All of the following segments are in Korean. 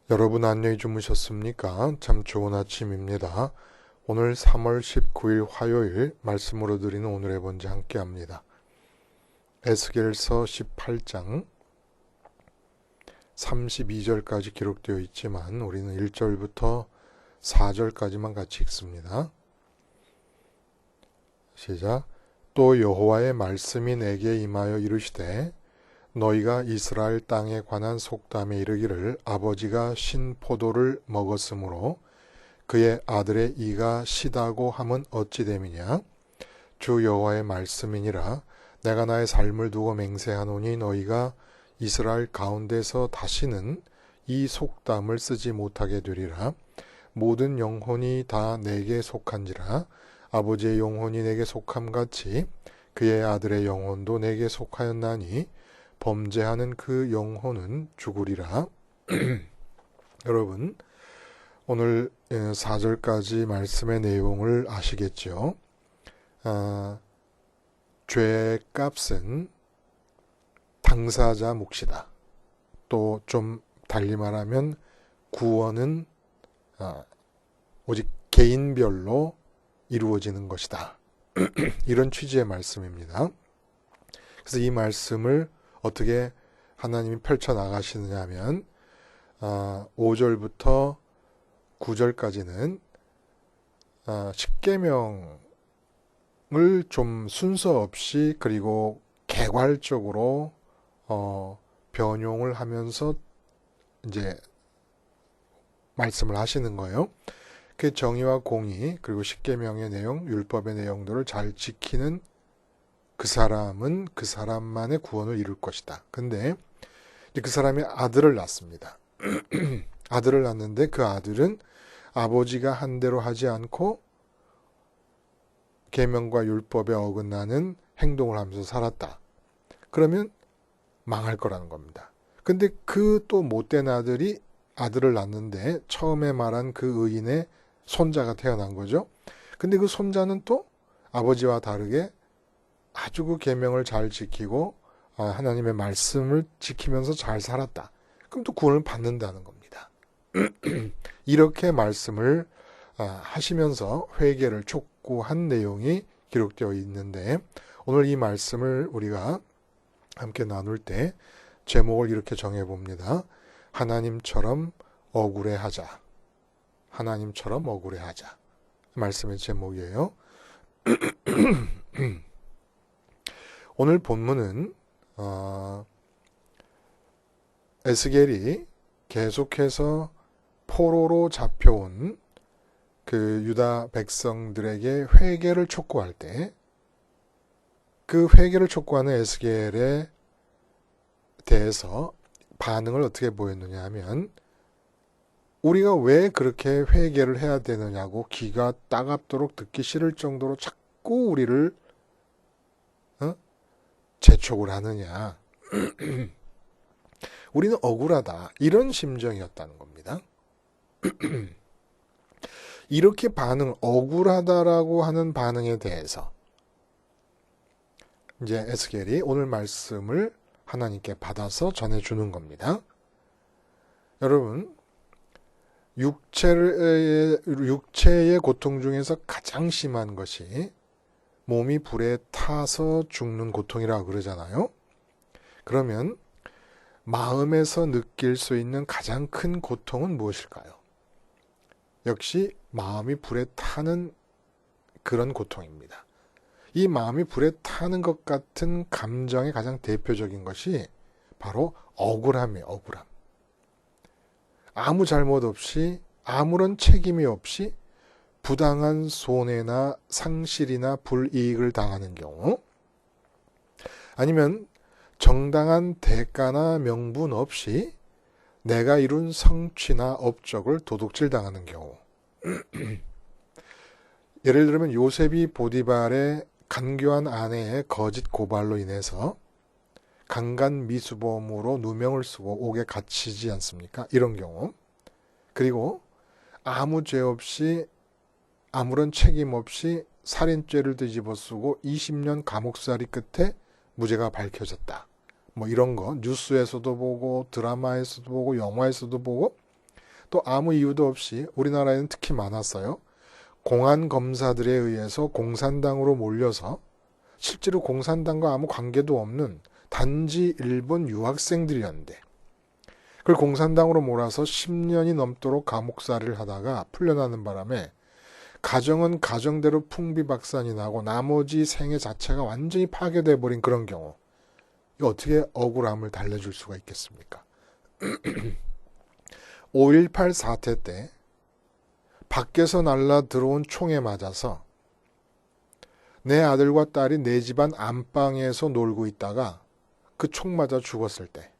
여러분 안녕히 주무셨습니까? 참 좋은 아침입니다. 오늘 3월 19일 화요일 말씀으로 드리는 오늘의 본지 함께 합니다. 에스겔서 18장 32절까지 기록되어 있지만 우리는 1절부터 4절까지만 같이 읽습니다. 시작. 또 여호와의 말씀이 내게 임하여 이르시되 너희가 이스라엘 땅에 관한 속담에 이르기를 아버지가 신 포도를 먹었으므로 그의 아들의 이가 시다고 함은 어찌 됨이냐. 주 여호와의 말씀이니라. 내가 나의 삶을 두고 맹세하노니 너희가 이스라엘 가운데서 다시는 이 속담을 쓰지 못하게 되리라. 모든 영혼이 다 내게 속한지라. 아버지의 영혼이 내게 속함같이 그의 아들의 영혼도 내게 속하였나니 범죄하는 그 영혼은 죽으리라. 여러분 오늘 4절까지 말씀의 내용을 아시겠죠? 죄의 값은 당사자 몫이다. 또 좀 달리 말하면 구원은 오직 개인별로 이루어지는 것이다. 이런 취지의 말씀입니다. 그래서 이 말씀을 어떻게 하나님이 펼쳐나가시느냐 하면 5절부터 9절까지는 십계명을 좀 순서 없이 그리고 개괄적으로 변용을 하면서 이제 말씀을 하시는 거예요. 그 정의와 공의 그리고 십계명의 내용, 율법의 내용들을 잘 지키는 그 사람은 그 사람만의 구원을 이룰 것이다. 근데 그 사람이 아들을 낳습니다. 아들을 낳는데 그 아들은 아버지가 한 대로 하지 않고 계명과 율법에 어긋나는 행동을 하면서 살았다. 그러면 망할 거라는 겁니다. 근데 그 또 못된 아들이 아들을 낳는데 처음에 말한 그 의인의 손자가 태어난 거죠. 근데 그 손자는 또 아버지와 다르게 아주 그 계명을 잘 지키고 하나님의 말씀을 지키면서 잘 살았다. 그럼 또 구원을 받는다는 겁니다. 이렇게 말씀을 하시면서 회개를 촉구한 내용이 기록되어 있는데 오늘 이 말씀을 우리가 함께 나눌 때 제목을 이렇게 정해봅니다. 하나님처럼 억울해하자. 하나님처럼 억울해하자. 말씀의 제목이에요. 오늘 본문은 에스겔이 계속해서 포로로 잡혀온 그 유다 백성들에게 회개를 촉구할 때 그 회개를 촉구하는 에스겔에 대해서 반응을 어떻게 보였느냐 하면 우리가 왜 그렇게 회개를 해야 되느냐고 귀가 따갑도록 듣기 싫을 정도로 자꾸 우리를 재촉을 하느냐. 우리는 억울하다. 이런 심정이었다는 겁니다. 이렇게 억울하다라고 하는 반응에 대해서 이제 에스겔이 오늘 말씀을 하나님께 받아서 전해주는 겁니다. 여러분, 육체의 고통 중에서 가장 심한 것이 몸이 불에 타서 죽는 고통이라고 그러잖아요. 그러면 마음에서 느낄 수 있는 가장 큰 고통은 무엇일까요? 역시 마음이 불에 타는 그런 고통입니다. 이 마음이 불에 타는 것 같은 감정의 가장 대표적인 것이 바로 억울함이에요. 억울함. 아무 잘못 없이 아무런 책임이 없이 부당한 손해나 상실이나 불이익을 당하는 경우, 아니면 정당한 대가나 명분 없이 내가 이룬 성취나 업적을 도둑질 당하는 경우, 예를 들면 요셉이 보디발의 간교한 아내의 거짓 고발로 인해서 강간 미수범으로 누명을 쓰고 옥에 갇히지 않습니까? 이런 경우. 그리고 아무 죄 없이 아무런 책임 없이 살인죄를 뒤집어쓰고 20년 감옥살이 끝에 무죄가 밝혀졌다. 뭐 이런 거 뉴스에서도 보고 드라마에서도 보고 영화에서도 보고 또 아무 이유도 없이 우리나라에는 특히 많았어요. 공안 검사들에 의해서 공산당으로 몰려서 실제로 공산당과 아무 관계도 없는 단지 일본 유학생들이었는데 그걸 공산당으로 몰아서 10년이 넘도록 감옥살이를 하다가 풀려나는 바람에 가정은 가정대로 풍비박산이 나고 나머지 생애 자체가 완전히 파괴돼 버린 그런 경우, 어떻게 억울함을 달래줄 수가 있겠습니까? 5.18 사태 때 밖에서 날라 들어온 총에 맞아서 내 아들과 딸이 내 집안 안방에서 놀고 있다가 그 총 맞아 죽었을 때,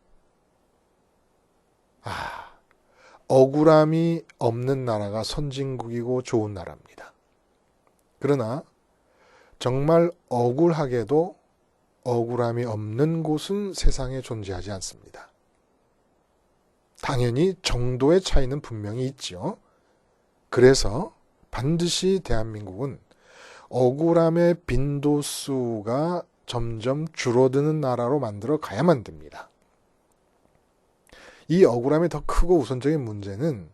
억울함이 없는 나라가 선진국이고 좋은 나라입니다. 그러나 정말 억울하게도 억울함이 없는 곳은 세상에 존재하지 않습니다. 당연히 정도의 차이는 분명히 있죠. 그래서 반드시 대한민국은 억울함의 빈도수가 점점 줄어드는 나라로 만들어 가야만 됩니다. 이 억울함의 더 크고 우선적인 문제는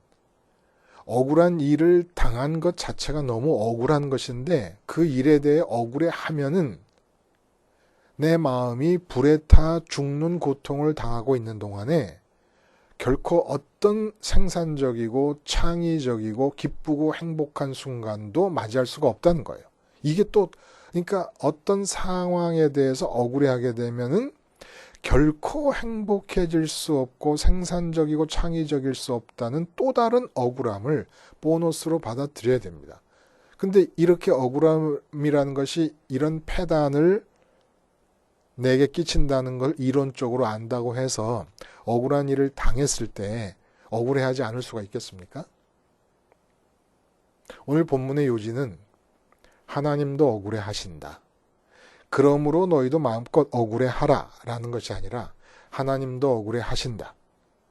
억울한 일을 당한 것 자체가 너무 억울한 것인데 그 일에 대해 억울해하면은 내 마음이 불에 타 죽는 고통을 당하고 있는 동안에 결코 어떤 생산적이고 창의적이고 기쁘고 행복한 순간도 맞이할 수가 없다는 거예요. 이게 또 그러니까 어떤 상황에 대해서 억울해하게 되면은 결코 행복해질 수 없고 생산적이고 창의적일 수 없다는 또 다른 억울함을 보너스로 받아들여야 됩니다. 근데 이렇게 억울함이라는 것이 이런 패단을 내게 끼친다는 걸 이론적으로 안다고 해서 억울한 일을 당했을 때 억울해하지 않을 수가 있겠습니까? 오늘 본문의 요지는 하나님도 억울해하신다. 그러므로 너희도 마음껏 억울해하라 라는 것이 아니라 하나님도 억울해하신다.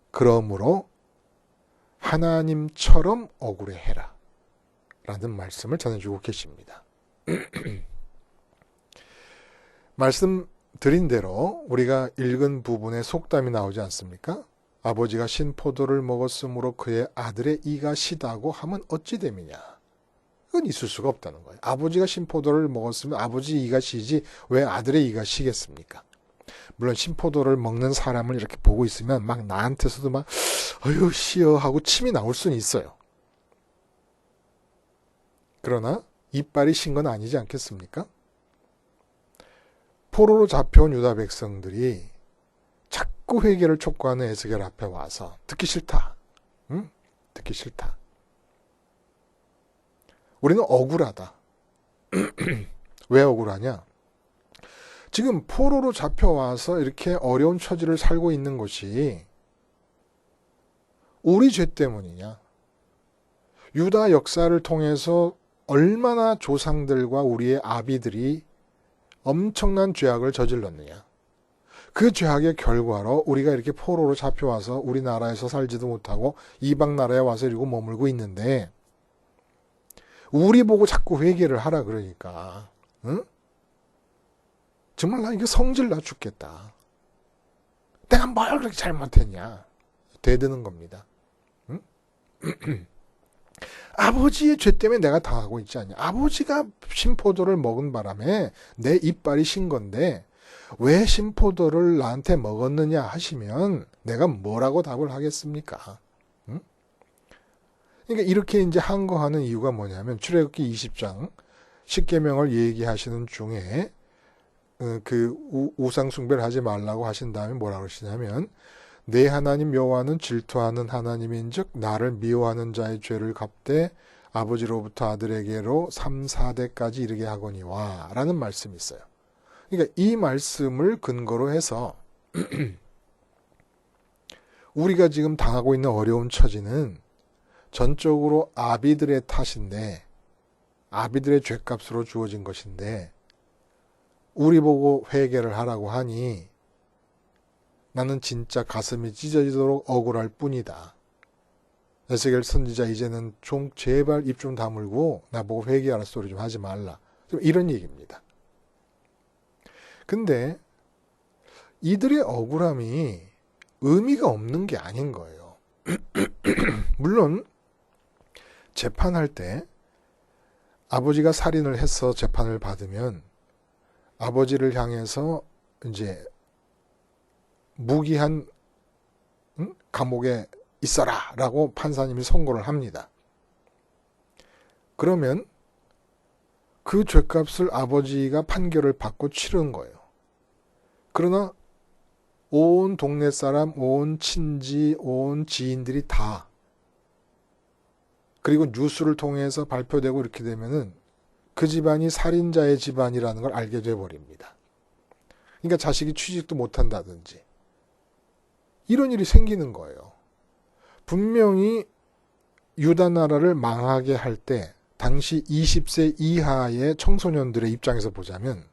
그러므로 하나님처럼 억울해해라 라는 말씀을 전해주고 계십니다. 말씀드린 대로 우리가 읽은 부분에 속담이 나오지 않습니까? 아버지가 신포도를 먹었으므로 그의 아들의 이가 시다고 하면 어찌 됨이냐. 그건 있을 수가 없다는 거예요. 아버지가 신포도를 먹었으면 아버지 이가 시지 왜 아들의 이가 시겠습니까? 물론 신포도를 먹는 사람을 이렇게 보고 있으면 막 나한테서도 막 어휴 시어 하고 침이 나올 수는 있어요. 그러나 이빨이 신 건 아니지 않겠습니까? 포로로 잡혀온 유다 백성들이 자꾸 회개를 촉구하는 에스겔 앞에 와서 듣기 싫다. 응? 듣기 싫다. 우리는 억울하다. 왜 억울하냐? 지금 포로로 잡혀와서 이렇게 어려운 처지를 살고 있는 것이 우리 죄 때문이냐? 유다 역사를 통해서 얼마나 조상들과 우리의 아비들이 엄청난 죄악을 저질렀느냐? 그 죄악의 결과로 우리가 이렇게 포로로 잡혀와서 우리나라에서 살지도 못하고 이방 나라에 와서 이러고 머물고 있는데 우리 보고 자꾸 회개를 하라 그러니까 응? 정말 나 이거 성질 나 죽겠다. 내가 뭘 그렇게 잘못했냐. 되드는 겁니다. 응? 아버지의 죄 때문에 내가 당하고 있지 않냐. 아버지가 신포도를 먹은 바람에 내 이빨이 신 건데 왜 신포도를 나한테 먹었느냐 하시면 내가 뭐라고 답을 하겠습니까? 응? 그러니까 이렇게 이제 항거하는 이유가 뭐냐면 출애굽기 20장 10계명을 얘기하시는 중에 그 우상 숭배를 하지 말라고 하신 다음에 뭐라고 하시냐면 내 하나님 여호와는 질투하는 하나님인즉 나를 미워하는 자의 죄를 갚되 아버지로부터 아들에게로 3, 4대까지 이르게 하거니와 라는 말씀이 있어요. 그러니까 이 말씀을 근거로 해서 우리가 지금 당하고 있는 어려운 처지는 전적으로 아비들의 탓인데 아비들의 죄값으로 주어진 것인데 우리 보고 회개를 하라고 하니 나는 진짜 가슴이 찢어지도록 억울할 뿐이다. 에스겔 선지자 이제는 좀 제발 입 좀 다물고 나보고 회개하라 소리 좀 하지 말라. 좀 이런 얘기입니다. 근데 이들의 억울함이 의미가 없는 게 아닌 거예요. 물론 재판할 때 아버지가 살인을 해서 재판을 받으면 아버지를 향해서 이제 무기한 감옥에 있어라 라고 판사님이 선고를 합니다. 그러면 그 죄값을 아버지가 판결을 받고 치른 거예요. 그러나 온 동네 사람, 온 친지, 온 지인들이 다, 그리고 뉴스를 통해서 발표되고 이렇게 되면은 그 집안이 살인자의 집안이라는 걸 알게 돼버립니다. 그러니까 자식이 취직도 못한다든지 이런 일이 생기는 거예요. 분명히 유다 나라를 망하게 할 때 당시 20세 이하의 청소년들의 입장에서 보자면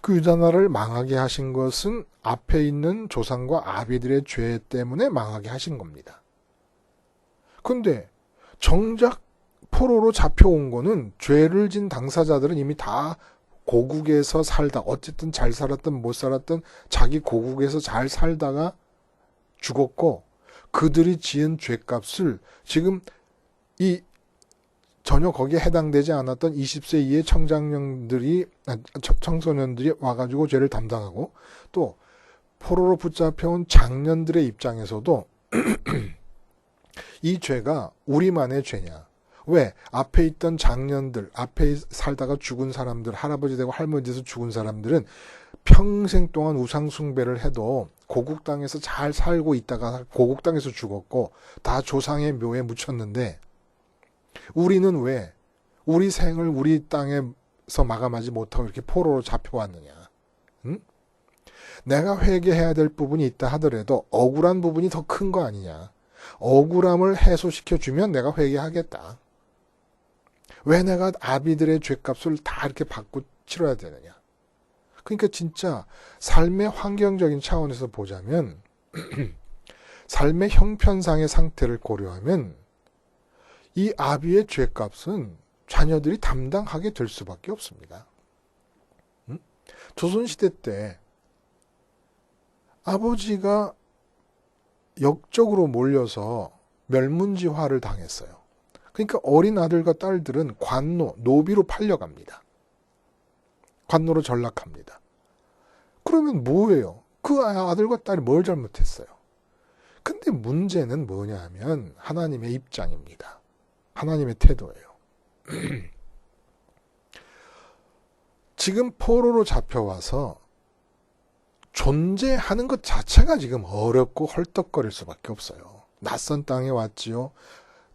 그 유다 나라를 망하게 하신 것은 앞에 있는 조상과 아비들의 죄 때문에 망하게 하신 겁니다. 근데 정작 포로로 잡혀온 거는 죄를 진 당사자들은 이미 다 고국에서 살다, 어쨌든 잘 살았든 못 살았든 자기 고국에서 잘 살다가 죽었고, 그들이 지은 죄값을 지금 이 전혀 거기에 해당되지 않았던 20세 이하의 청소년들이 와가지고 죄를 담당하고, 또 포로로 붙잡혀온 장년들의 입장에서도 이 죄가 우리만의 죄냐. 왜? 앞에 있던 장년들, 앞에 살다가 죽은 사람들, 할아버지 되고 할머니 돼서 죽은 사람들은 평생 동안 우상 숭배를 해도 고국 땅에서 잘 살고 있다가 고국 땅에서 죽었고 다 조상의 묘에 묻혔는데, 우리는 왜 우리 생을 우리 땅에서 마감하지 못하고 이렇게 포로로 잡혀왔느냐. 응? 내가 회개해야 될 부분이 있다 하더라도 억울한 부분이 더 큰 거 아니냐. 억울함을 해소시켜주면 내가 회개하겠다. 왜 내가 아비들의 죄값을 다 이렇게 받고 치러야 되느냐. 그러니까 진짜 삶의 환경적인 차원에서 보자면 삶의 형편상의 상태를 고려하면 이 아비의 죄값은 자녀들이 담당하게 될 수밖에 없습니다. 조선시대 때 아버지가 역적으로 몰려서 멸문지화를 당했어요. 그러니까 어린 아들과 딸들은 관노, 노비로 팔려갑니다. 관노로 전락합니다. 그러면 뭐예요? 그 아들과 딸이 뭘 잘못했어요? 근데 문제는 뭐냐 하면 하나님의 입장입니다. 하나님의 태도예요. 지금 포로로 잡혀와서 존재하는 것 자체가 지금 어렵고 헐떡거릴 수밖에 없어요. 낯선 땅에 왔지요.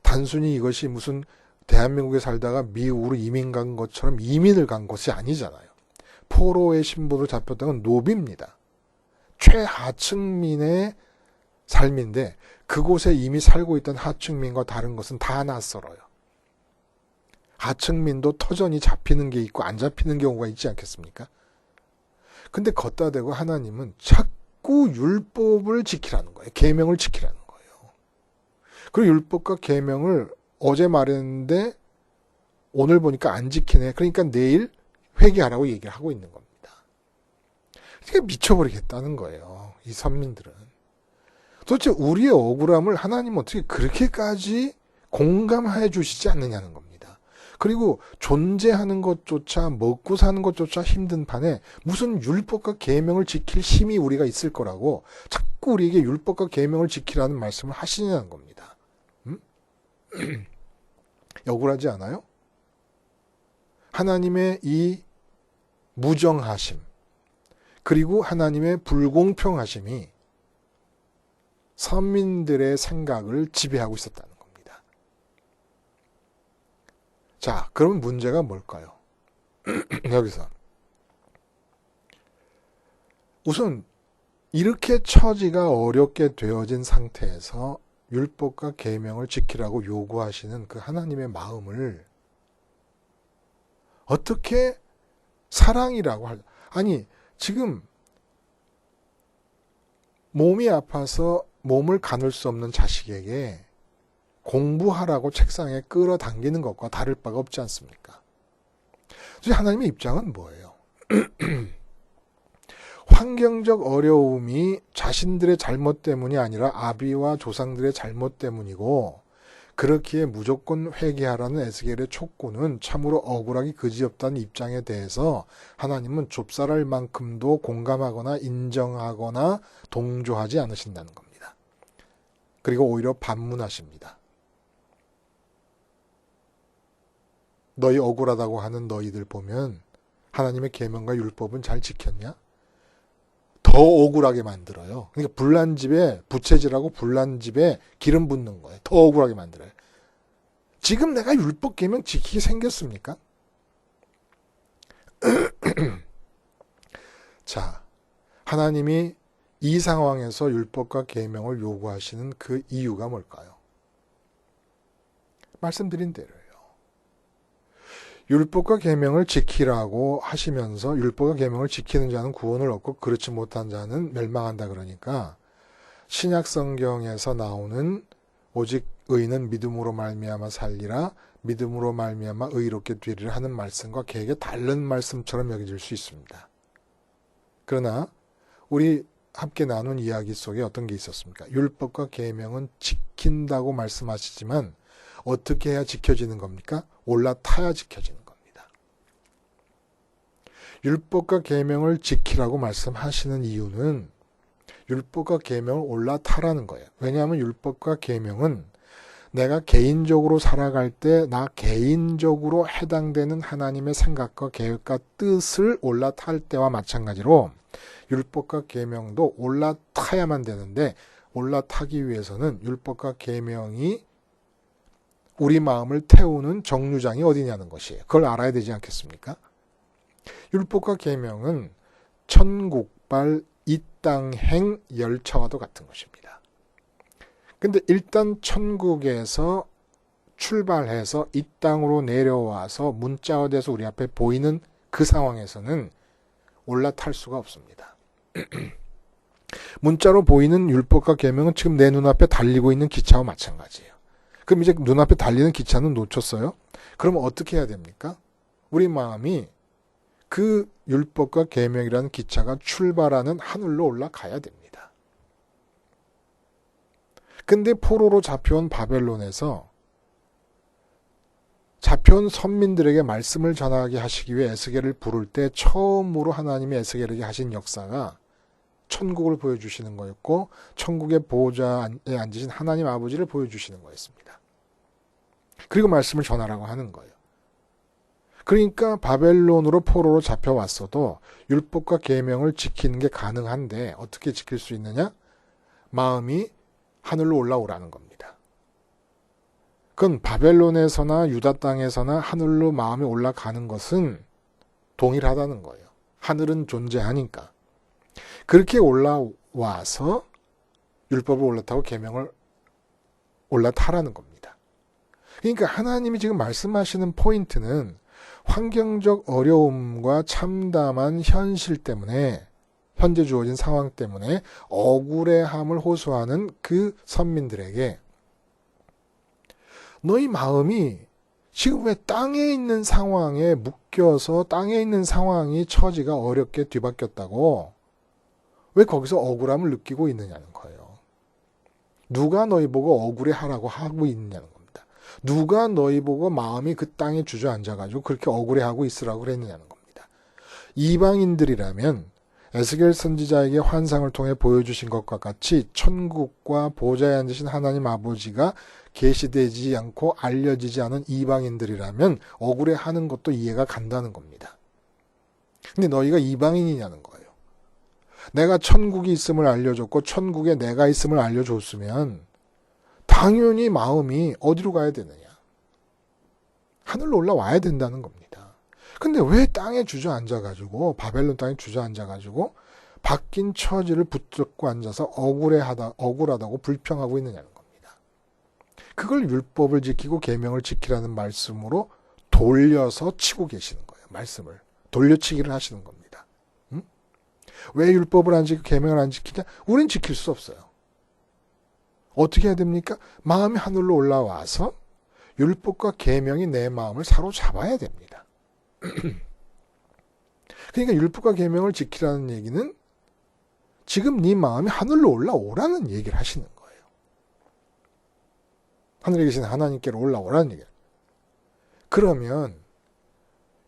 단순히 이것이 무슨 대한민국에 살다가 미국으로 이민 간 것처럼 이민을 간 것이 아니잖아요. 포로의 신분으로 잡혔던 건 노비입니다. 최하층민의 삶인데 그곳에 이미 살고 있던 하층민과 다른 것은 다 낯설어요. 하층민도 터전이 잡히는 게 있고 안 잡히는 경우가 있지 않겠습니까? 근데 걷다 대고 하나님은 자꾸 율법을 지키라는 거예요. 계명을 지키라는 거예요. 그리고 율법과 계명을 어제 말했는데 오늘 보니까 안 지키네. 그러니까 내일 회개하라고 얘기를 하고 있는 겁니다. 그러니까 미쳐버리겠다는 거예요. 이 선민들은. 도대체 우리의 억울함을 하나님은 어떻게 그렇게까지 공감해 주시지 않느냐는 겁니다. 그리고 존재하는 것조차 먹고 사는 것조차 힘든 판에 무슨 율법과 계명을 지킬 힘이 우리가 있을 거라고 자꾸 우리에게 율법과 계명을 지키라는 말씀을 하시냐는 겁니다. 억울하지 않아요? 하나님의 이 무정하심 그리고 하나님의 불공평하심이 선민들의 생각을 지배하고 있었다는 겁니다. 자, 그럼 문제가 뭘까요? 여기서 우선 이렇게 처지가 어렵게 되어진 상태에서 율법과 계명을 지키라고 요구하시는 그 하나님의 마음을 어떻게 사랑이라고 아니 지금 몸이 아파서 몸을 가눌 수 없는 자식에게 공부하라고 책상에 끌어당기는 것과 다를 바가 없지 않습니까? 그래서 하나님의 입장은 뭐예요? 환경적 어려움이 자신들의 잘못 때문이 아니라 아비와 조상들의 잘못 때문이고 그렇기에 무조건 회개하라는 에스겔의 촉구는 참으로 억울하기 그지없다는 입장에 대해서 하나님은 좁쌀할 만큼도 공감하거나 인정하거나 동조하지 않으신다는 겁니다. 그리고 오히려 반문하십니다. 너희 억울하다고 하는 너희들 보면 하나님의 계명과 율법은 잘 지켰냐? 더 억울하게 만들어요. 그러니까 불난집에 부채질하고 불난집에 기름 붓는 거예요. 더 억울하게 만들어요. 지금 내가 율법 계명 지키게 생겼습니까? 자, 하나님이 이 상황에서 율법과 계명을 요구하시는 그 이유가 뭘까요? 말씀드린 대로예요. 율법과 계명을 지키라고 하시면서 율법과 계명을 지키는 자는 구원을 얻고 그렇지 못한 자는 멸망한다 그러니까 신약 성경에서 나오는 오직 의인은 믿음으로 말미암아 살리라 믿음으로 말미암아 의롭게 되리라 하는 말씀과 개에게 다른 말씀처럼 여겨질 수 있습니다. 그러나 우리 함께 나눈 이야기 속에 어떤 게 있었습니까? 율법과 계명은 지킨다고 말씀하시지만 어떻게 해야 지켜지는 겁니까? 올라타야 지켜지는 겁니다. 율법과 계명을 지키라고 말씀하시는 이유는 율법과 계명을 올라타라는 거예요. 왜냐하면 율법과 계명은 내가 개인적으로 살아갈 때 나 개인적으로 해당되는 하나님의 생각과 계획과 뜻을 올라탈 때와 마찬가지로 율법과 계명도 올라타야만 되는데 올라타기 위해서는 율법과 계명이 우리 마음을 태우는 정류장이 어디냐는 것이에요. 그걸 알아야 되지 않겠습니까? 율법과 계명은 천국발 이 땅행 열차와도 같은 것입니다. 근데 일단 천국에서 출발해서 이 땅으로 내려와서 문자화돼서 우리 앞에 보이는 그 상황에서는 올라탈 수가 없습니다. 문자로 보이는 율법과 계명은 지금 내 눈앞에 달리고 있는 기차와 마찬가지예요. 그럼 이제 눈앞에 달리는 기차는 놓쳤어요? 그러면 어떻게 해야 됩니까? 우리 마음이 그 율법과 계명이라는 기차가 출발하는 하늘로 올라가야 됩니다. 근데 포로로 잡혀온 바벨론에서 잡혀온 선민들에게 말씀을 전하게 하시기 위해 에스겔을 부를 때 처음으로 하나님이 에스겔에게 하신 역사가 천국을 보여주시는 거였고 천국의 보호자에 앉으신 하나님 아버지를 보여주시는 거였습니다. 그리고 말씀을 전하라고 하는 거예요. 그러니까 바벨론으로 포로로 잡혀왔어도 율법과 계명을 지키는 게 가능한데 어떻게 지킬 수 있느냐? 마음이 하늘로 올라오라는 겁니다. 그건 바벨론에서나 유다 땅에서나 하늘로 마음이 올라가는 것은 동일하다는 거예요. 하늘은 존재하니까. 그렇게 올라와서 율법을 올라타고 계명을 올라타라는 겁니다. 그러니까 하나님이 지금 말씀하시는 포인트는 환경적 어려움과 참담한 현실 때문에 현재 주어진 상황 때문에 억울해함을 호소하는 그 선민들에게 너희 마음이 지금 왜 땅에 있는 상황에 묶여서 땅에 있는 상황이 처지가 어렵게 뒤바뀌었다고 왜 거기서 억울함을 느끼고 있느냐는 거예요. 누가 너희 보고 억울해하라고 하고 있느냐는 겁니다. 누가 너희 보고 마음이 그 땅에 주저앉아가지고 그렇게 억울해하고 있으라고 그랬느냐는 겁니다. 이방인들이라면 에스겔 선지자에게 환상을 통해 보여주신 것과 같이 천국과 보좌에 앉으신 하나님 아버지가 계시되지 않고 알려지지 않은 이방인들이라면 억울해하는 것도 이해가 간다는 겁니다. 근데 너희가 이방인이냐는 거예요. 내가 천국이 있음을 알려줬고 천국에 내가 있음을 알려줬으면 당연히 마음이 어디로 가야 되느냐? 하늘로 올라와야 된다는 겁니다. 근데 왜 땅에 주저앉아가지고 바벨론 땅에 주저앉아가지고 바뀐 처지를 붙잡고 앉아서 억울하다고 불평하고 있느냐는 겁니다. 그걸 율법을 지키고 계명을 지키라는 말씀으로 돌려서 치고 계시는 거예요. 말씀을 돌려치기를 하시는 겁니다. 왜 율법을 안 지키고 계명을 안 지키냐? 우린 지킬 수 없어요. 어떻게 해야 됩니까? 마음이 하늘로 올라와서 율법과 계명이 내 마음을 사로잡아야 됩니다. 그러니까 율법과 계명을 지키라는 얘기는 지금 네 마음이 하늘로 올라오라는 얘기를 하시는 거예요. 하늘에 계신 하나님께로 올라오라는 얘기예요. 그러면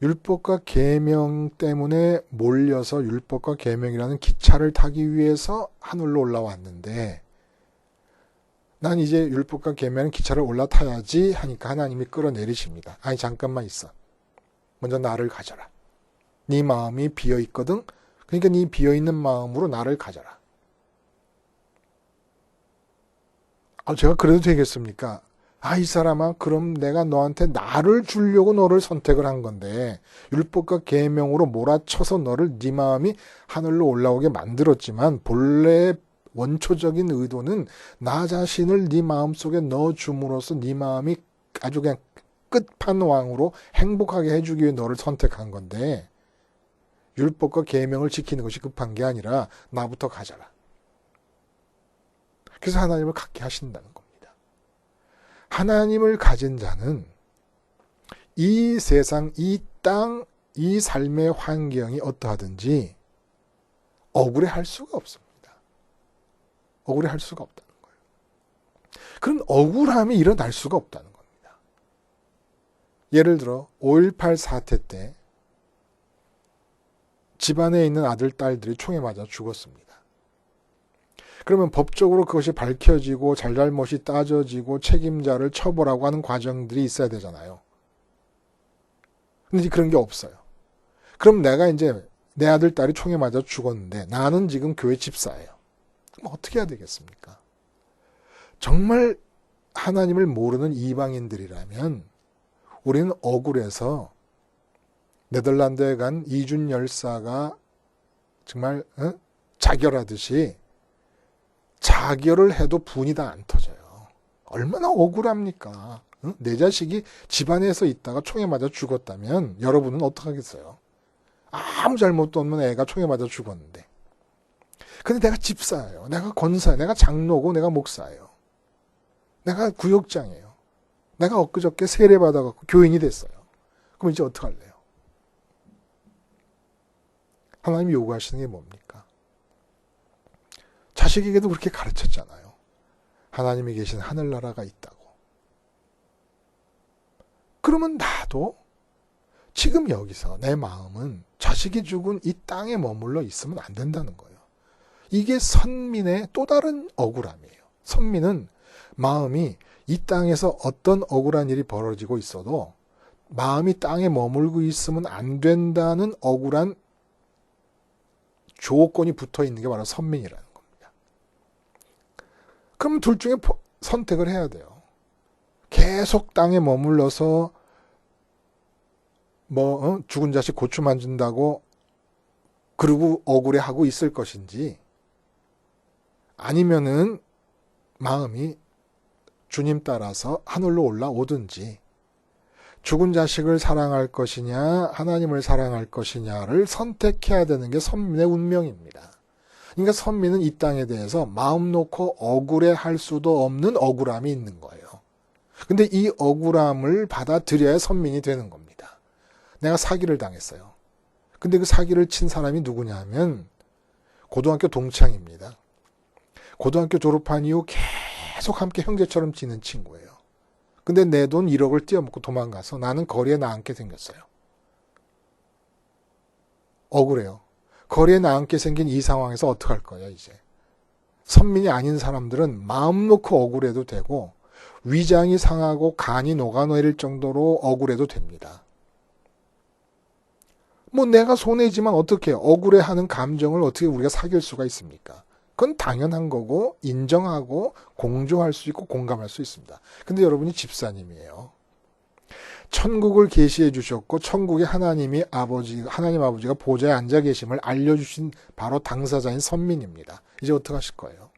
율법과 계명 때문에 몰려서 율법과 계명이라는 기차를 타기 위해서 하늘로 올라왔는데 난 이제 율법과 계명은 기차를 올라타야지 하니까 하나님이 끌어내리십니다. 아니 잠깐만 있어. 먼저 나를 가져라. 네 마음이 비어있거든. 그러니까 네 비어있는 마음으로 나를 가져라. 제가 그래도 되겠습니까? 이 사람아, 그럼 내가 너한테 나를 주려고 너를 선택을 한 건데 율법과 계명으로 몰아쳐서 너를 네 마음이 하늘로 올라오게 만들었지만 본래 원초적인 의도는 나 자신을 네 마음속에 넣어줌으로써 네 마음이 아주 그냥 끝판왕으로 행복하게 해주기 위해 너를 선택한 건데 율법과 계명을 지키는 것이 급한 게 아니라 나부터 가져라. 그래서 하나님을 갖게 하신다는 겁니다. 하나님을 가진 자는 이 세상, 이 땅, 이 삶의 환경이 어떠하든지 억울해할 수가 없습니다. 억울해할 수가 없다는 거예요. 그런 억울함이 일어날 수가 없다는 겁니다. 예를 들어 5.18 사태 때 집안에 있는 아들, 딸들이 총에 맞아 죽었습니다. 그러면 법적으로 그것이 밝혀지고 잘잘못이 따져지고 책임자를 처벌하고 하는 과정들이 있어야 되잖아요. 근데 그런 게 없어요. 그럼 내가 이제 내 아들, 딸이 총에 맞아 죽었는데 나는 지금 교회 집사예요. 그럼 어떻게 해야 되겠습니까? 정말 하나님을 모르는 이방인들이라면 우리는 억울해서 네덜란드에 간 이준 열사가 정말 자결하듯이 자결을 해도 분이 다 안 터져요. 얼마나 억울합니까? 내 자식이 집안에서 있다가 총에 맞아 죽었다면 여러분은 어떡하겠어요? 아무 잘못도 없는 애가 총에 맞아 죽었는데. 근데 내가 집사예요. 내가 권사예요. 내가 장로고 내가 목사예요. 내가 구역장이에요. 내가 엊그저께 세례받아갖고 교인이 됐어요. 그럼 이제 어떡할래요? 하나님이 요구하시는 게 뭡니까? 자식에게도 그렇게 가르쳤잖아요. 하나님이 계신 하늘나라가 있다고. 그러면 나도 지금 여기서 내 마음은 자식이 죽은 이 땅에 머물러 있으면 안 된다는 거예요. 이게 선민의 또 다른 억울함이에요. 선민은 마음이 이 땅에서 어떤 억울한 일이 벌어지고 있어도 마음이 땅에 머물고 있으면 안 된다는 억울한 조건이 붙어 있는 게 바로 선민이라는 겁니다. 그럼 둘 중에 선택을 해야 돼요. 계속 땅에 머물러서 죽은 자식 고추 만진다고 그러고 억울해하고 있을 것인지 아니면은 마음이 주님 따라서 하늘로 올라오든지 죽은 자식을 사랑할 것이냐 하나님을 사랑할 것이냐를 선택해야 되는 게 선민의 운명입니다. 그러니까 선민은 이 땅에 대해서 마음 놓고 억울해할 수도 없는 억울함이 있는 거예요. 근데 이 억울함을 받아들여야 선민이 되는 겁니다. 내가 사기를 당했어요. 근데 그 사기를 친 사람이 누구냐 하면 고등학교 동창입니다. 고등학교 졸업한 이후 계속 함께 형제처럼 지낸 친구예요. 근데 내 돈 1억을 띄어먹고 도망가서 나는 거리에 나앉게 생겼어요. 억울해요. 거리에 나앉게 생긴 이 상황에서 어떡할 거예요, 이제. 선민이 아닌 사람들은 마음 놓고 억울해도 되고 위장이 상하고 간이 녹아내릴 정도로 억울해도 됩니다. 내가 손해지만 어떻게 억울해하는 감정을 어떻게 우리가 사귈 수가 있습니까? 그건 당연한 거고 인정하고 공조할 수 있고 공감할 수 있습니다. 근데 여러분이 집사님이에요. 천국을 계시해 주셨고 천국에 하나님 아버지가 보좌에 앉아 계심을 알려주신 바로 당사자인 선민입니다. 이제 어떻게 하실 거예요?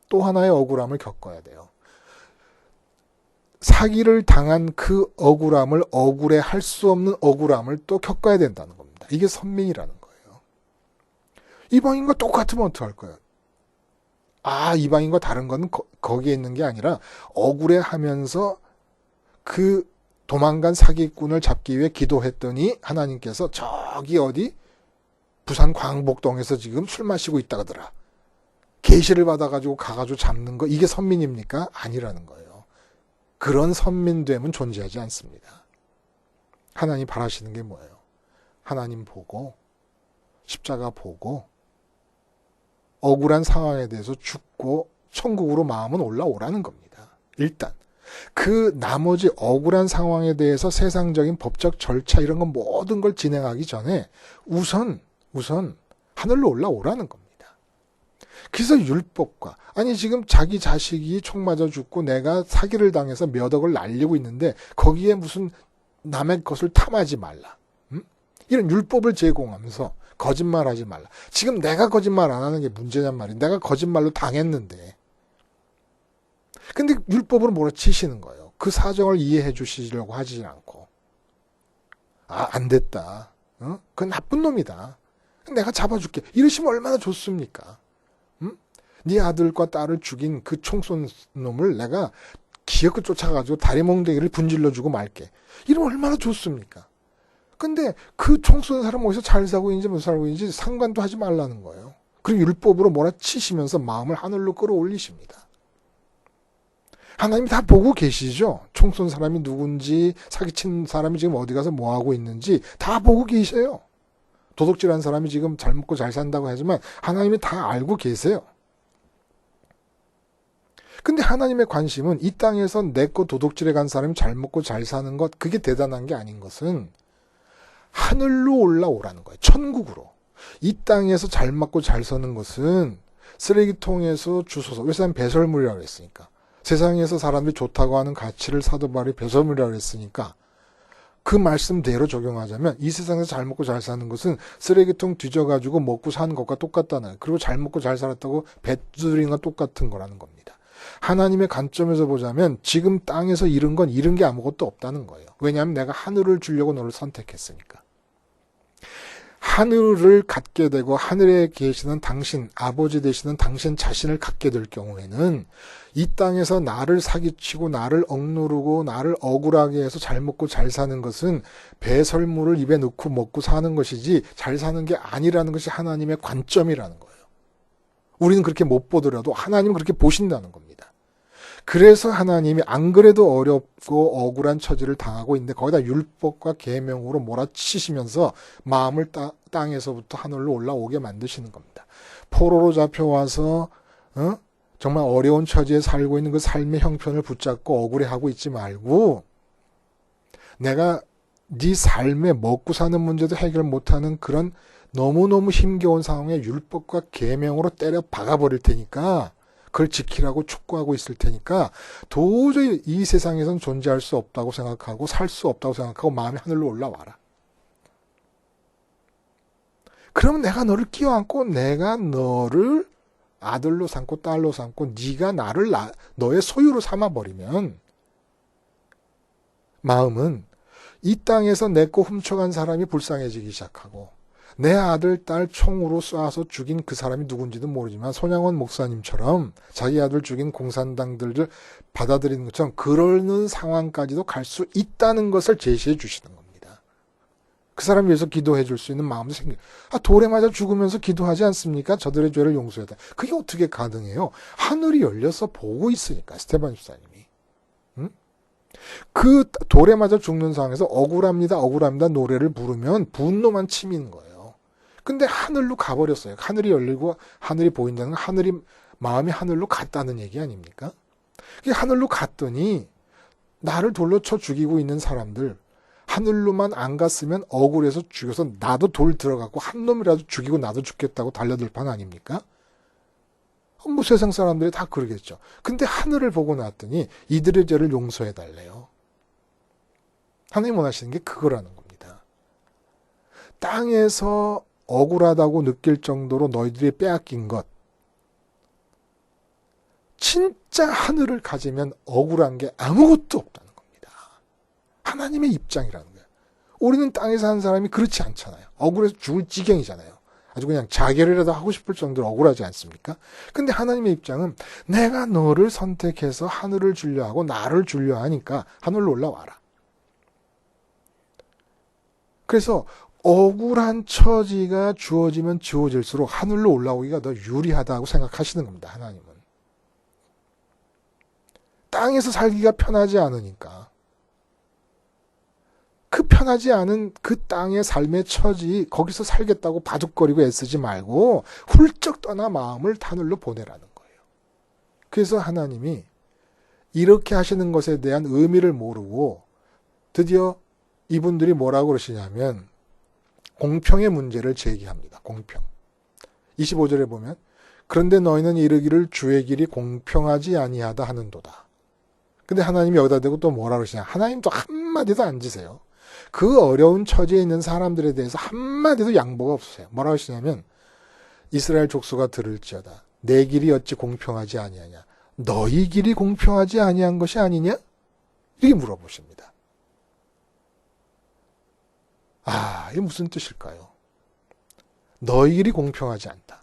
또 하나의 억울함을 겪어야 돼요. 사기를 당한 그 억울함을 억울해할 수 없는 억울함을 또 겪어야 된다는 겁니다. 이게 선민이라는 거예요. 이방인과 똑같으면 어떡할 거예요? 이방인과 다른 건 거기에 있는 게 아니라 억울해하면서 그 도망간 사기꾼을 잡기 위해 기도했더니 하나님께서 저기 어디 부산 광복동에서 지금 술 마시고 있다더라. 계시를 받아가지고 가가지고 잡는 거, 이게 선민입니까? 아니라는 거예요. 그런 선민됨은 존재하지 않습니다. 하나님 바라시는 게 뭐예요? 하나님 보고, 십자가 보고, 억울한 상황에 대해서 죽고 천국으로 마음은 올라오라는 겁니다. 일단. 그 나머지 억울한 상황에 대해서 세상적인 법적 절차 이런 건 모든 걸 진행하기 전에 우선 하늘로 올라오라는 겁니다. 그래서 율법과, 아니 지금 자기 자식이 총 맞아 죽고 내가 사기를 당해서 몇 억을 날리고 있는데 거기에 무슨 남의 것을 탐하지 말라. 이런 율법을 제공하면서 거짓말하지 말라. 지금 내가 거짓말 안 하는 게 문제냔 말이야. 내가 거짓말로 당했는데. 근데 율법으로 몰아치시는 거예요. 그 사정을 이해해 주시려고 하지 않고. 아, 안 됐다. 그건 나쁜 놈이다. 내가 잡아줄게. 이러시면 얼마나 좋습니까? 네 아들과 딸을 죽인 그 총 쏜 놈을 내가 기어코 쫓아가지고 다리 몽둥이를 분질러주고 말게. 이러면 얼마나 좋습니까? 근데 그 총 쏜 사람 어디서 잘 살고 있는지 못 살고 있는지 상관도 하지 말라는 거예요. 그리고 율법으로 몰아치시면서 마음을 하늘로 끌어올리십니다. 하나님이 다 보고 계시죠? 총 쏜 사람이 누군지, 사기친 사람이 지금 어디 가서 뭐 하고 있는지 다 보고 계세요. 도둑질한 사람이 지금 잘 먹고 잘 산다고 하지만 하나님이 다 알고 계세요. 근데 하나님의 관심은 이 땅에서 내 거 도둑질해 간 사람이 잘 먹고 잘 사는 것, 그게 대단한 게 아닌 것은 하늘로 올라오라는 거예요. 천국으로. 이 땅에서 잘 먹고 잘 사는 것은 쓰레기통에서 주워서, 왜 사람 배설물이라고 했으니까. 세상에서 사람들이 좋다고 하는 가치를 사도 바울이 배설물이라고 했으니까 그 말씀대로 적용하자면 이 세상에서 잘 먹고 잘 사는 것은 쓰레기통 뒤져가지고 먹고 사는 것과 똑같다는, 그리고 잘 먹고 잘 살았다고 배 두드리는 건 똑같은 거라는 겁니다. 하나님의 관점에서 보자면 지금 땅에서 잃은 건 잃은 게 아무것도 없다는 거예요. 왜냐하면 내가 하늘을 주려고 너를 선택했으니까. 하늘을 갖게 되고 하늘에 계시는 당신, 아버지 되시는 당신 자신을 갖게 될 경우에는 이 땅에서 나를 사기치고 나를 억누르고 나를 억울하게 해서 잘 먹고 잘 사는 것은 배설물을 입에 넣고 먹고 사는 것이지 잘 사는 게 아니라는 것이 하나님의 관점이라는 거예요. 우리는 그렇게 못 보더라도 하나님은 그렇게 보신다는 겁니다. 그래서 하나님이 안 그래도 어렵고 억울한 처지를 당하고 있는데 거기다 율법과 계명으로 몰아치시면서 마음을 땅에서부터 하늘로 올라오게 만드시는 겁니다. 포로로 잡혀와서 정말 어려운 처지에 살고 있는 그 삶의 형편을 붙잡고 억울해하고 있지 말고 내가 네 삶에 먹고 사는 문제도 해결 못하는 그런 너무너무 힘겨운 상황에 율법과 계명으로 때려 박아버릴 테니까 그걸 지키라고 촉구하고 있을 테니까 도저히 이 세상에선 존재할 수 없다고 생각하고 살 수 없다고 생각하고 마음이 하늘로 올라와라. 그러면 내가 너를 끼워안고 내가 너를 아들로 삼고 딸로 삼고 네가 나를 너의 소유로 삼아버리면 마음은 이 땅에서 내 거 훔쳐간 사람이 불쌍해지기 시작하고 내 아들, 딸 총으로 쏴서 죽인 그 사람이 누군지도 모르지만 손양원 목사님처럼 자기 아들 죽인 공산당들을 받아들이는 것처럼 그러는 상황까지도 갈 수 있다는 것을 제시해 주시는 겁니다. 그 사람 위해서 기도해 줄 수 있는 마음도 생겨요. 돌에 맞아 죽으면서 기도하지 않습니까? 저들의 죄를 용서해다. 그게 어떻게 가능해요? 하늘이 열려서 보고 있으니까, 스테반 집사님이. 그 돌에 맞아 죽는 상황에서 억울합니다, 억울합니다 노래를 부르면 분노만 치미는 거예요. 근데 하늘로 가버렸어요. 하늘이 열리고 하늘이 보인다는 건 마음이 하늘로 갔다는 얘기 아닙니까? 하늘로 갔더니 나를 돌로 쳐 죽이고 있는 사람들 하늘로만 안 갔으면 억울해서 죽여서 나도 돌 들어가고 한 놈이라도 죽이고 나도 죽겠다고 달려들 판 아닙니까? 뭐 세상 사람들이 다 그러겠죠. 근데 하늘을 보고 났더니 이들의 죄를 용서해 달래요. 하나님 원하시는 게 그거라는 겁니다. 땅에서 억울하다고 느낄 정도로 너희들이 빼앗긴 것, 진짜 하늘을 가지면 억울한 게 아무것도 없다는 겁니다. 하나님의 입장이라는 거예요. 우리는 땅에 사는 사람이 그렇지 않잖아요. 억울해서 죽을 지경이잖아요. 아주 그냥 자결이라도 하고 싶을 정도로 억울하지 않습니까? 근데 하나님의 입장은 내가 너를 선택해서 하늘을 주려 하고 나를 주려 하니까 하늘로 올라와라. 그래서 억울한 처지가 주어지면 주어질수록 하늘로 올라오기가 더 유리하다고 생각하시는 겁니다. 하나님은. 땅에서 살기가 편하지 않으니까 그 편하지 않은 그 땅의 삶의 처지 거기서 살겠다고 바둑거리고 애쓰지 말고 훌쩍 떠나 마음을 하늘로 보내라는 거예요. 그래서 하나님이 이렇게 하시는 것에 대한 의미를 모르고 드디어 이분들이 뭐라고 그러시냐면 공평의 문제를 제기합니다. 공평. 25절에 보면 그런데 너희는 이르기를 주의 길이 공평하지 아니하다 하는도다. 근데 하나님이 여기다 대고 또 뭐라 그러시냐. 하나님도 한마디도 안 지세요. 그 어려운 처지에 있는 사람들에 대해서 한마디도 양보가 없으세요. 뭐라고 하시냐면 이스라엘 족속아 들을지어다. 내 길이 어찌 공평하지 아니하냐. 너희 길이 공평하지 아니한 것이 아니냐? 이렇게 물어보십니다. 아, 이게 무슨 뜻일까요? 너희 길이 공평하지 않다.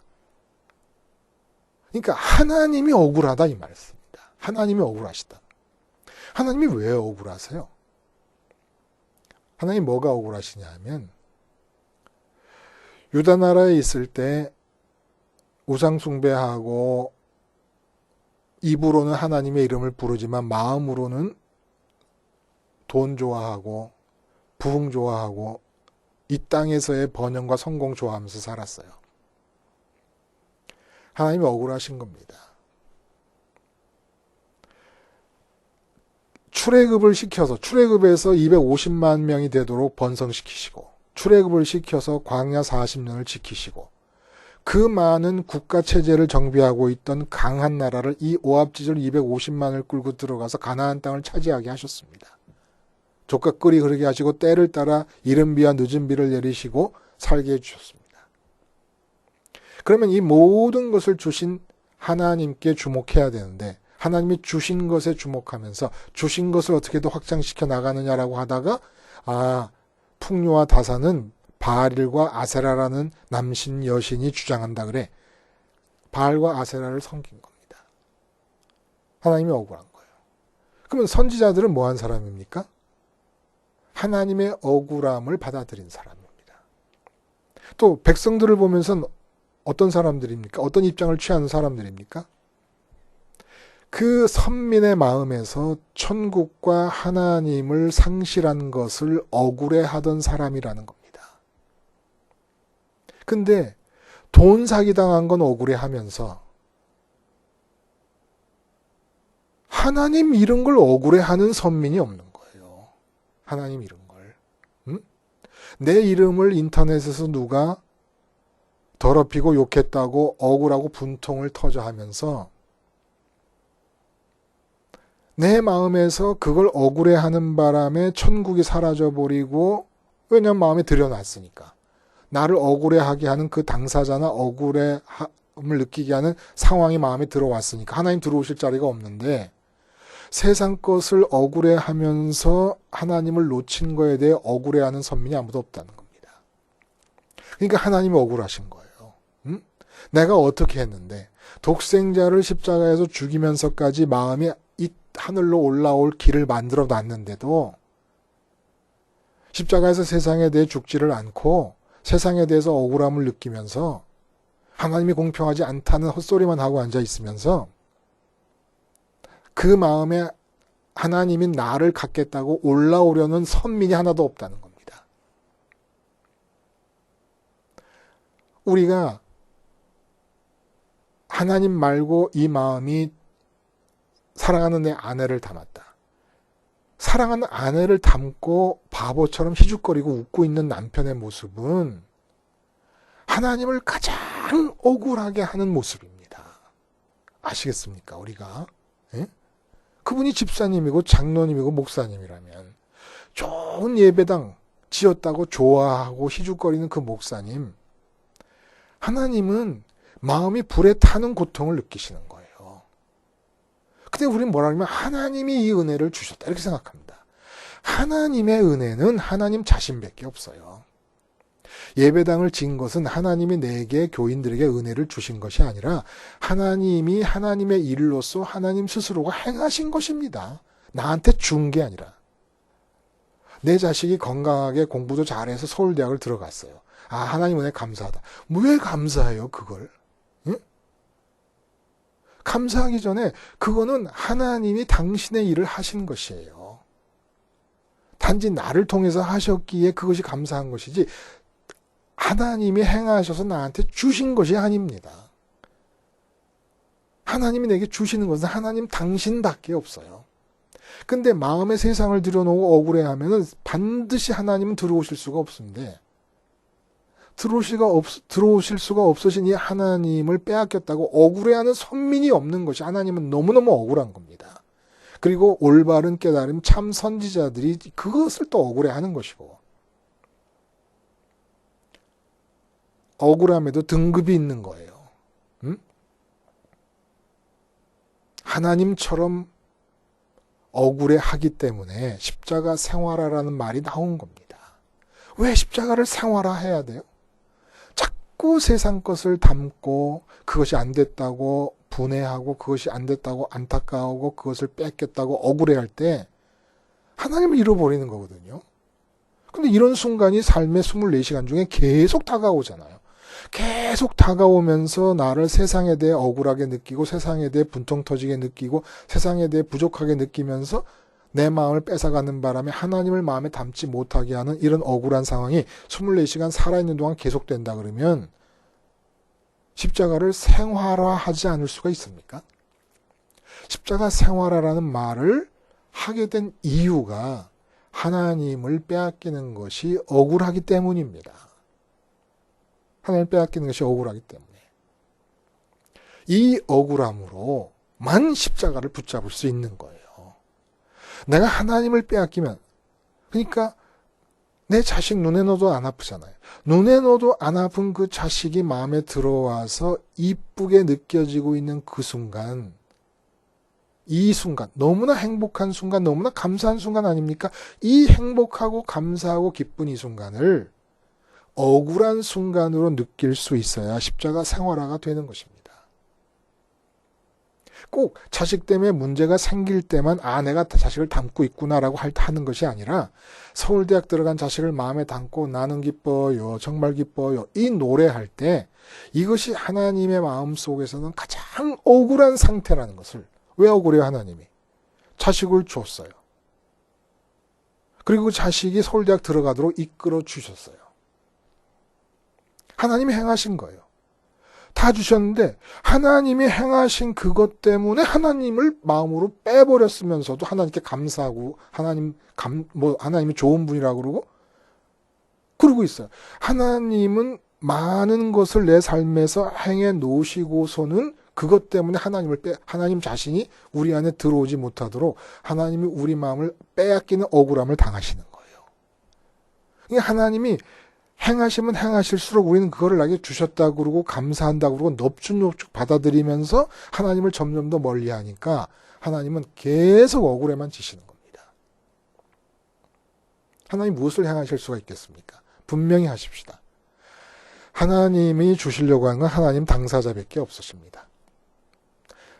그러니까 하나님이 억울하다 이 말씀입니다. 하나님이 억울하시다. 하나님이 왜 억울하세요? 하나님 뭐가 억울하시냐 하면 유다 나라에 있을 때 우상 숭배하고 입으로는 하나님의 이름을 부르지만 마음으로는 돈 좋아하고 부흥 좋아하고 이 땅에서의 번영과 성공 좋아하면서 살았어요. 하나님이 억울하신 겁니다. 출애굽을 시켜서 출애굽에서 250만 명이 되도록 번성시키시고 출애굽을 시켜서 광야 40년을 지키시고 그 많은 국가체제를 정비하고 있던 강한 나라를 이 오합지졸 250만을 끌고 들어가서 가나안 땅을 차지하게 하셨습니다. 족과 꿀이 흐르게 하시고 때를 따라 이른 비와 늦은 비를 내리시고 살게 해주셨습니다. 그러면 이 모든 것을 주신 하나님께 주목해야 되는데 하나님이 주신 것에 주목하면서 주신 것을 어떻게 더 확장시켜 나가느냐라고 하다가 풍요와 다사는 바알과 아세라라는 남신 여신이 주장한다 그래. 바알과 아세라를 섬긴 겁니다. 하나님이 억울한 거예요. 그러면 선지자들은 뭐한 사람입니까? 하나님의 억울함을 받아들인 사람입니다. 또 백성들을 보면서 어떤 사람들입니까? 어떤 입장을 취하는 사람들입니까? 그 선민의 마음에서 천국과 하나님을 상실한 것을 억울해하던 사람이라는 겁니다. 근데 돈 사기당한 건 억울해하면서 하나님 이런 걸 억울해하는 선민이 없는 거예요. 하나님 이런 걸. 내 이름을 인터넷에서 누가 더럽히고 욕했다고 억울하고 분통을 터져 하면서 내 마음에서 그걸 억울해하는 바람에 천국이 사라져버리고 왜냐하면 마음에 들여놨으니까 나를 억울해하게 하는 그 당사자나 억울함을 느끼게 하는 상황이 마음에 들어왔으니까 하나님 들어오실 자리가 없는데 세상 것을 억울해하면서 하나님을 놓친 거에 대해 억울해하는 선민이 아무도 없다는 겁니다. 그러니까 하나님이 억울하신 거예요. 내가 어떻게 했는데 독생자를 십자가에서 죽이면서까지 마음이 이 하늘로 올라올 길을 만들어 놨는데도 십자가에서 세상에 대해 죽지를 않고 세상에 대해서 억울함을 느끼면서 하나님이 공평하지 않다는 헛소리만 하고 앉아 있으면서 그 마음에 하나님이 나를 갖겠다고 올라오려는 선민이 하나도 없다는 겁니다. 우리가 하나님 말고 이 마음이 사랑하는 내 아내를 담았다. 사랑하는 아내를 담고 바보처럼 희죽거리고 웃고 있는 남편의 모습은 하나님을 가장 억울하게 하는 모습입니다. 아시겠습니까? 우리가 그분이 집사님이고 장로님이고 목사님이라면 좋은 예배당 지었다고 좋아하고 희죽거리는 그 목사님 하나님은 마음이 불에 타는 고통을 느끼시는 거예요. 근데 우리는 뭐라 하면 하나님이 이 은혜를 주셨다 이렇게 생각합니다. 하나님의 은혜는 하나님 자신밖에 없어요. 예배당을 지은 것은 하나님이 내게 교인들에게 은혜를 주신 것이 아니라 하나님이 하나님의 일로서 하나님 스스로가 행하신 것입니다. 나한테 준 게 아니라. 내 자식이 건강하게 공부도 잘해서 서울대학을 들어갔어요. 아, 하나님 은혜 감사하다. 왜 감사해요, 그걸? 응? 감사하기 전에 그거는 하나님이 당신의 일을 하신 것이에요. 단지 나를 통해서 하셨기에 그것이 감사한 것이지 하나님이 행하셔서 나한테 주신 것이 아닙니다. 하나님이 내게 주시는 것은 하나님 당신밖에 없어요. 근데 마음의 세상을 들여놓고 억울해하면은 반드시 하나님은 들어오실 수가 없는데 들어오실 수가 없으신 이 하나님을 빼앗겼다고 억울해하는 선민이 없는 것이 하나님은 너무너무 억울한 겁니다. 그리고 올바른 깨달음 참 선지자들이 그것을 또 억울해하는 것이고 억울함에도 등급이 있는 거예요. 응? 하나님처럼 억울해하기 때문에 십자가 생활하라는 말이 나온 겁니다. 왜 십자가를 생활화해야 돼요? 자꾸 세상 것을 담고 그것이 안 됐다고 분해하고 그것이 안 됐다고 안타까워하고 그것을 뺏겼다고 억울해할 때 하나님을 잃어버리는 거거든요. 근데 이런 순간이 삶의 24시간 중에 계속 다가오잖아요. 계속 다가오면서 나를 세상에 대해 억울하게 느끼고 세상에 대해 분통 터지게 느끼고 세상에 대해 부족하게 느끼면서 내 마음을 뺏어가는 바람에 하나님을 마음에 담지 못하게 하는 이런 억울한 상황이 24시간 살아있는 동안 계속된다 그러면 십자가를 생활화하지 않을 수가 있습니까? 십자가 생활화라는 말을 하게 된 이유가 하나님을 빼앗기는 것이 억울하기 때문입니다. 하나님을 빼앗기는 것이 억울하기 때문에. 이 억울함으로만 십자가를 붙잡을 수 있는 거예요. 내가 하나님을 빼앗기면, 그러니까 내 자식 눈에 넣어도 안 아프잖아요. 눈에 넣어도 안 아픈 그 자식이 마음에 들어와서 이쁘게 느껴지고 있는 그 순간, 이 순간, 너무나 행복한 순간, 너무나 감사한 순간 아닙니까? 이 행복하고 감사하고 기쁜 이 순간을 억울한 순간으로 느낄 수 있어야 십자가 생활화가 되는 것입니다. 꼭 자식 때문에 문제가 생길 때만 내가 자식을 담고 있구나라고 하는 것이 아니라 서울대학 들어간 자식을 마음에 담고 나는 기뻐요, 정말 기뻐요 이 노래할 때 이것이 하나님의 마음속에서는 가장 억울한 상태라는 것을. 왜 억울해요? 하나님이 자식을 줬어요. 그리고 자식이 서울대학 들어가도록 이끌어 주셨어요. 하나님이 행하신 거예요. 다 주셨는데 하나님이 행하신 그것 때문에 하나님을 마음으로 빼버렸으면서도 하나님께 감사하고 하나님이 좋은 분이라고 그러고 있어요. 하나님은 많은 것을 내 삶에서 행해 놓으시고서는 그것 때문에 하나님 자신이 우리 안에 들어오지 못하도록 하나님이 우리 마음을 빼앗기는 억울함을 당하시는 거예요. 그러니까 하나님이 행하시면 행하실수록 우리는 그거를 나에게 주셨다고 그러고 감사한다고 그러고 넙죽넙죽 받아들이면서 하나님을 점점 더 멀리하니까 하나님은 계속 억울해만 지시는 겁니다. 하나님 무엇을 행하실 수가 있겠습니까? 분명히 하십시다. 하나님이 주시려고 하는 건 하나님 당사자밖에 없으십니다.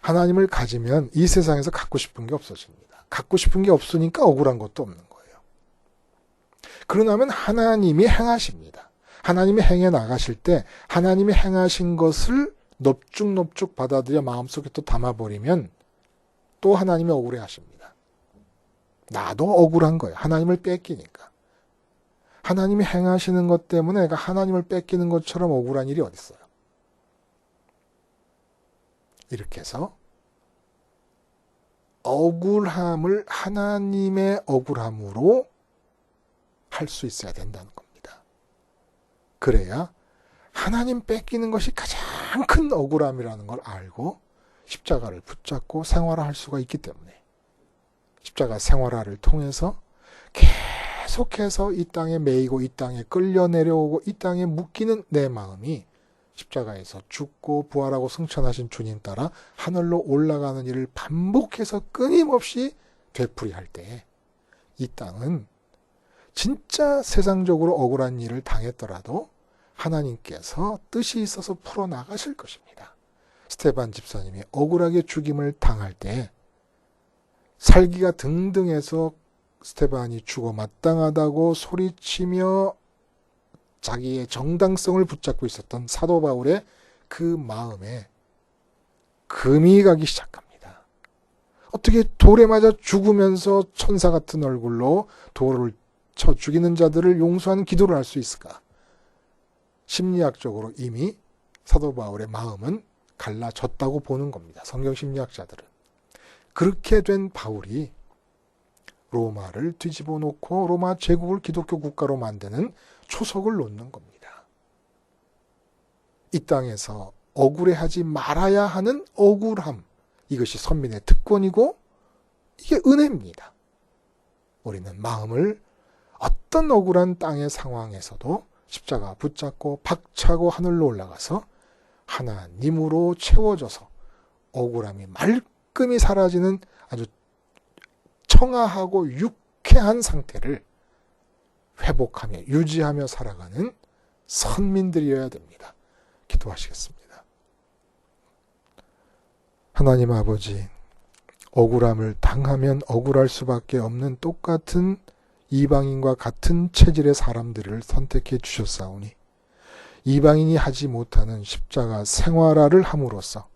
하나님을 가지면 이 세상에서 갖고 싶은 게 없어집니다. 갖고 싶은 게 없으니까 억울한 것도 없는 거예요. 그러면 하나님이 행하십니다. 하나님이 행해 나가실 때 하나님이 행하신 것을 넙죽넙죽 받아들여 마음속에 또 담아버리면 또 하나님이 억울해 하십니다. 나도 억울한 거예요. 하나님을 뺏기니까. 하나님이 행하시는 것 때문에 내가 하나님을 뺏기는 것처럼 억울한 일이 어디 있어요. 이렇게 해서 억울함을 하나님의 억울함으로 할 수 있어야 된다는 겁니다. 그래야 하나님 뺏기는 것이 가장 큰 억울함이라는 걸 알고 십자가를 붙잡고 생활화할 수가 있기 때문에 십자가 생활화를 통해서 계속해서 이 땅에 매이고 이 땅에 끌려 내려오고 이 땅에 묶이는 내 마음이 십자가에서 죽고 부활하고 승천하신 주님 따라 하늘로 올라가는 일을 반복해서 끊임없이 되풀이할 때 이 땅은 진짜 세상적으로 억울한 일을 당했더라도 하나님께서 뜻이 있어서 풀어나가실 것입니다. 스테반 집사님이 억울하게 죽임을 당할 때 살기가 등등해서 스테반이 죽어 마땅하다고 소리치며 자기의 정당성을 붙잡고 있었던 사도 바울의 그 마음에 금이 가기 시작합니다. 어떻게 돌에 맞아 죽으면서 천사 같은 얼굴로 돌을 쳐 죽이는 자들을 용서하는 기도를 할 수 있을까? 심리학적으로 이미 사도 바울의 마음은 갈라졌다고 보는 겁니다. 성경 심리학자들은. 그렇게 된 바울이 로마를 뒤집어 놓고 로마 제국을 기독교 국가로 만드는 초석을 놓는 겁니다. 이 땅에서 억울해하지 말아야 하는 억울함. 이것이 선민의 특권이고 이게 은혜입니다. 우리는 마음을 어떤 억울한 땅의 상황에서도 십자가 붙잡고 박차고 하늘로 올라가서 하나님으로 채워져서 억울함이 말끔히 사라지는 아주 청아하고 유쾌한 상태를 회복하며 유지하며 살아가는 선민들이어야 됩니다. 기도하시겠습니다. 하나님 아버지, 억울함을 당하면 억울할 수밖에 없는 똑같은 이방인과 같은 체질의 사람들을 선택해 주셨사오니 이방인이 하지 못하는 십자가 생활화를 함으로써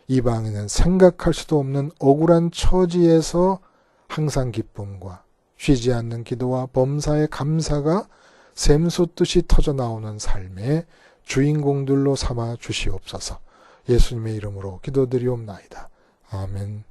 이방인은 생각할 수도 없는 억울한 처지에서 항상 기쁨과 쉬지 않는 기도와 범사의 감사가 샘솟듯이 터져나오는 삶의 주인공들로 삼아 주시옵소서. 예수님의 이름으로 기도드리옵나이다. 아멘.